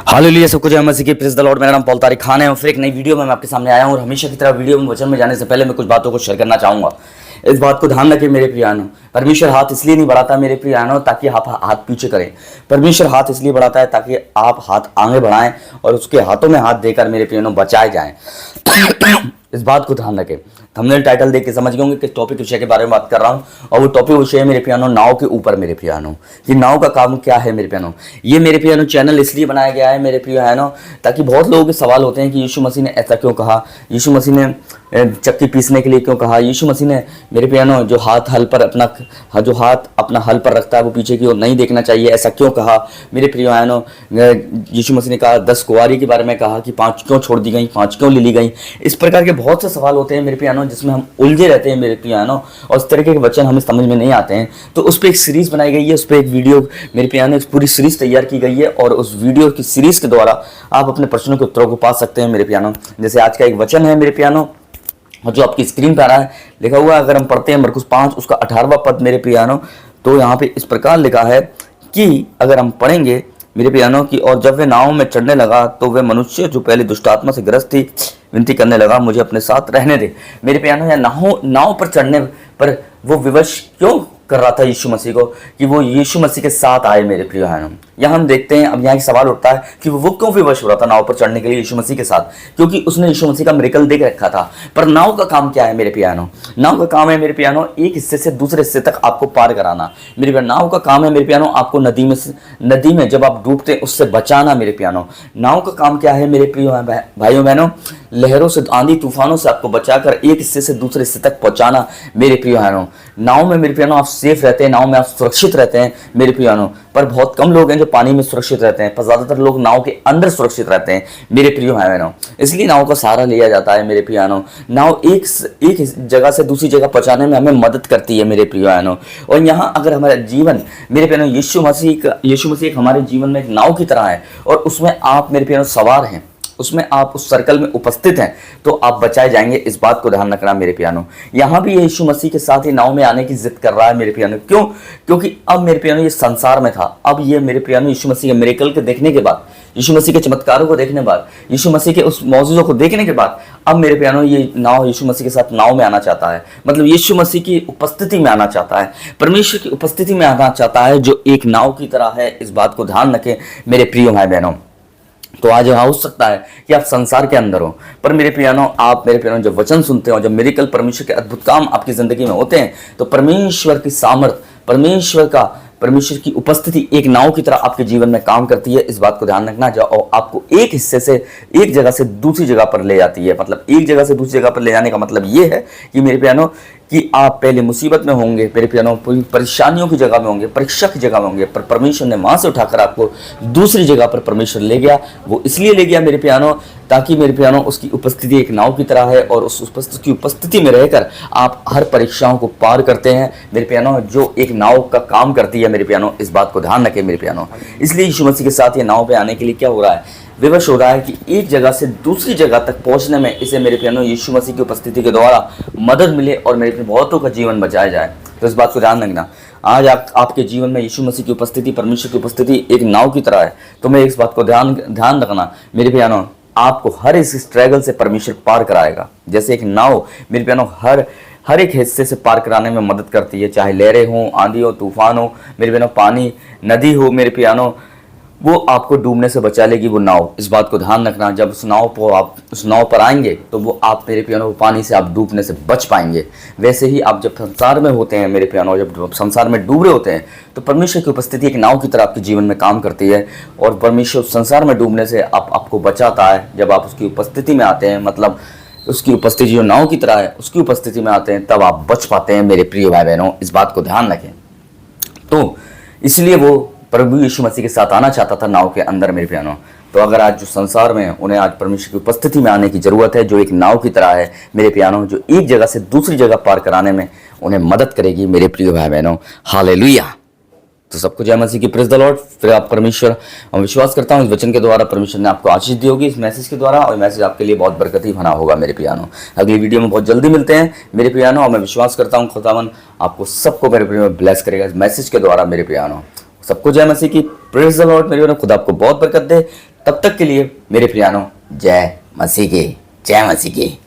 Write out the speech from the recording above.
Hallelujah, सब कुछ मसीह की प्रेज़ द लॉर्ड। मेरा नाम पॉल तारिक खान है और फिर एक नई वीडियो में मैं आपके सामने आया हूँ। और हमेशा की तरह वीडियो में वचन में जाने से पहले मैं कुछ बातों को शेयर करना चाहूँगा। इस बात को ध्यान रखें मेरे प्रियानो, परमेश्वर हाथ इसलिए नहीं बढ़ाता मेरे प्रियानो ताकि आप हाथ पीछे करें। परमेश्वर हाथ इसलिए बढ़ाता है ताकि आप हाथ आगे बढ़ाएं और उसके हाथों में हाथ देकर मेरे प्रियानो बचाए जाएं। इस बात को ध्यान रखें। थंबनेल टाइटल देख के समझ गए होंगे किस टॉपिक विषय के बारे में बात कर रहा हूँ। और वो टॉपिक विषय है मेरे पियानो नाव के ऊपर। मेरे पियानो कि नाव का काम क्या है मेरे पियानो। ये मेरे पियानो चैनल इसलिए बनाया गया है मेरे पियानो ताकि बहुत लोगों के सवाल होते हैं कि यीशु मसीह ने ऐसा क्यों कहा, यीशु मसीह ने चक्की पीसने के लिए क्यों कहा, यीशु मसीह ने मेरे पियानो जो हाथ हल पर अपना हल पर रखता है वो पीछे की ओर नहीं देखना चाहिए, ऐसा क्यों कहा मेरे पियानो। यीशु मसीह ने कहा 10 कुंवारी के बारे में कहा कि 5 क्यों छोड़ दी गई, 5 क्यों ले ली गई। इस प्रकार के बहुत से सवाल होते हैं मेरे पियानो जिसमें हम उलझे रहते हैं मेरे पियानो और इस तरीके के वचन हमें समझ में नहीं आते हैं। तो उस पर एक सीरीज बनाई गई है, उस पर एक वीडियो मेरे पियानो एक पूरी सीरीज तैयार की गई है और उस वीडियो की सीरीज के द्वारा आप अपने प्रश्नों के उत्तरों को पा सकते हैं मेरे पियानो। जैसे आज का एक वचन है मेरे पियानो और जो आपकी स्क्रीन पर आ रहा है लिखा हुआ है, अगर हम पढ़ते हैं मरकुस 5 उसका 18वां पद मेरे पियानो, तो यहाँ पे इस प्रकार लिखा है कि अगर हम पढ़ेंगे मेरे पियानो की, और जब वे नाव में चढ़ने लगा तो वे मनुष्य जो पहले दुष्ट आत्मा से ग्रस्त थी विनती करने लगा मुझे अपने साथ रहने दे। मेरे पियानो या नाव पर चढ़ने पर वो विवश क्यों कर रहा था यीशु मसीह को कि वो यीशु मसीह के साथ आए मेरे प्रिय बहनों। यहाँ हम देखते हैं, अब यहाँ एक सवाल उठता है कि वो क्यों विवश हो रहा था नाव पर चढ़ने के लिए यीशु मसीह के साथ, क्योंकि उसने यीशु मसीह का मिरेकल देख रखा था। पर नाव का काम क्या है मेरे पियानो? नाव का काम है मेरे पियानो एक हिस्से से दूसरे हिस्से तक आपको पार कराना। मेरे पियानो नाव का काम है मेरे पियानो आपको नदी में जब आप डूबते हैं उससे बचाना मेरे पियानो। नाव का काम क्या है मेरे प्रिय भाइयों बहनों? लहरों से, आंधी तूफानों से आपको बचाकर एक हिस्से से दूसरे हिस्से तक पहुंचाना मेरे प्रिय बहनों। नाव में मेरे पियानो आप सेफ रहते हैं, नाव में आप सुरक्षित रहते हैं मेरे पियानो। पर बहुत कम लोग हैं जो पानी में सुरक्षित रहते हैं, पर ज्यादातर लोग नाव के अंदर सुरक्षित रहते हैं मेरे प्रिय भाई बहनों। इसलिए नाव का सहारा लिया जाता है मेरे पियानो। नाव एक जगह से दूसरी जगह पहुंचाने में हमें मदद करती है मेरे प्रिय बहनों। और यहाँ अगर हमारा जीवन मेरे पियानो यीशु मसीह हमारे जीवन में एक नाव की तरह है और उसमें आप मेरे पियानो सवार हैं, उसमें आप उस सर्कल में उपस्थित हैं, तो आप बचाए जाएंगे। इस बात को ध्यान रखना मेरे पियानो। यहाँ भी यीशु मसीह के साथ ही नाव में आने की जिद कर रहा है मेरे पियानो। क्यों? क्योंकि अब मेरे पियानो ये संसार में था, अब ये मेरे पियानो यीशु मसीह के मिरेकल के देखने के बाद, यीशु मसीह के चमत्कारों को देखने के बाद, यीशु मसीह के उस मौजूदों को देखने के बाद अब मेरे पियानो ये नाव यीशु मसीह के साथ नाव में आना चाहता है, मतलब यीशु मसीह की उपस्थिति में आना चाहता है, परमेश्वर की उपस्थिति में आना चाहता है जो एक नाव की तरह है। इस बात को ध्यान रखें मेरे प्रिय भाई बहनों। तो आज हो सकता है कि आप संसार के अंदर हो, पर मेरे पियानो आप मेरे पियानो जब वचन सुनते हो, जब मिरेकल परमेश्वर के अद्भुत काम आपकी जिंदगी में होते हैं, तो परमेश्वर की सामर्थ, परमेश्वर की उपस्थिति एक नाव की तरह आपके जीवन में काम करती है। इस बात को ध्यान रखना, जो आपको एक हिस्से से एक जगह से दूसरी जगह पर ले जाती है। मतलब एक जगह से दूसरी जगह पर ले जाने का मतलब ये है कि मेरे पियानो कि आप पहले मुसीबत में होंगे मेरे पियानो, परेशानियों की जगह में होंगे, परीक्षा की जगह में होंगे, पर परमेश्वर ने वहां से उठाकर आपको दूसरी जगह पर परमेश्वर ले गया। वो इसलिए ले गया मेरे पियानो ताकि मेरे पियानो उसकी उपस्थिति एक नाव की तरह है और उस उपस्थिति में रहकर आप हर परीक्षाओं को पार करते हैं मेरे पियानो, जो एक नाव का काम करती है मेरे पियानो। इस बात को ध्यान रखें मेरे पियानो। इसलिए यीशु मसीह के साथ ये नाव पे आने के लिए क्या हो रहा है? विवश हो रहा है कि एक जगह से दूसरी जगह तक पहुंचने में इसे मेरे पियानो यीशु मसीह की उपस्थिति के द्वारा मदद मिले और मेरे बहुतों का जीवन बचाया जाए। तो इस बात को ध्यान रखना। आज आपके जीवन में यीशु मसीह की उपस्थिति, परमेश्वर की उपस्थिति एक नाव की तरह है। तो मैं इस बात को ध्यान रखना मेरे पियानो, आपको हर इस स्ट्रगल से परमेश्वर पार कराएगा। जैसे एक नाव मेरे पियानो हर एक हिस्से से पार कराने में मदद करती है, चाहे लहरें हो, आंधी हो, तूफान हो मेरे पियानो, पानी, नदी हो मेरे पियानो, वो आपको डूबने से बचा लेगी वो नाव। इस बात को ध्यान रखना। जब उस नाव पर आएंगे तो वो आप मेरे पियानो पानी से आप डूबने से बच पाएंगे। वैसे ही आप जब संसार में होते हैं मेरे पियानो, जब संसार में डूब रहे होते हैं, तो परमेश्वर की उपस्थिति एक नाव की तरह आपके जीवन में काम करती है और परमेश्वर संसार में डूबने से आपको बचाता है। जब आप उसकी उपस्थिति में आते हैं, मतलब उसकी उपस्थिति जो नाव की तरह है उसकी उपस्थिति में आते हैं, तब आप बच पाते हैं मेरे प्रिय भाई बहनों। इस बात को ध्यान रखें। तो इसलिए वो प्रभु यीशु मसीह के साथ आना चाहता था नाव के अंदर मेरे पियानो। तो अगर आज जो संसार में उन्हें आज परमेश्वर की उपस्थिति में आने की जरूरत है, जो एक नाव की तरह है मेरे पियानो, जो एक जगह से दूसरी जगह पार कराने में उन्हें मदद करेगी मेरे प्रिय भाई बहनों। हालेलुया। तो सबको जय मसीह की, प्रेज द लॉर्ड। फिर आप परमेश्वर, मैं विश्वास करता हूँ इस वचन के द्वारा परमेश्वर ने आपको आशीष दी होगी इस मैसेज के द्वारा, और मैसेज आपके लिए बहुत बरकती भरा होगा मेरे पियानो। अगली वीडियो में बहुत जल्दी मिलते हैं मेरे पियानो, और मैं विश्वास करता हूँ खुदावन आपको सबको मेरे प्रिय में ब्लेस करेगा इस मैसेज के द्वारा मेरे पियानो। सबको जय मसीह की, प्रेज द लॉर्ड मेरे पियानो। खुदा आपको बहुत बरकत दे। तब तक के लिए मेरे प्रियानों, जय मसीह की।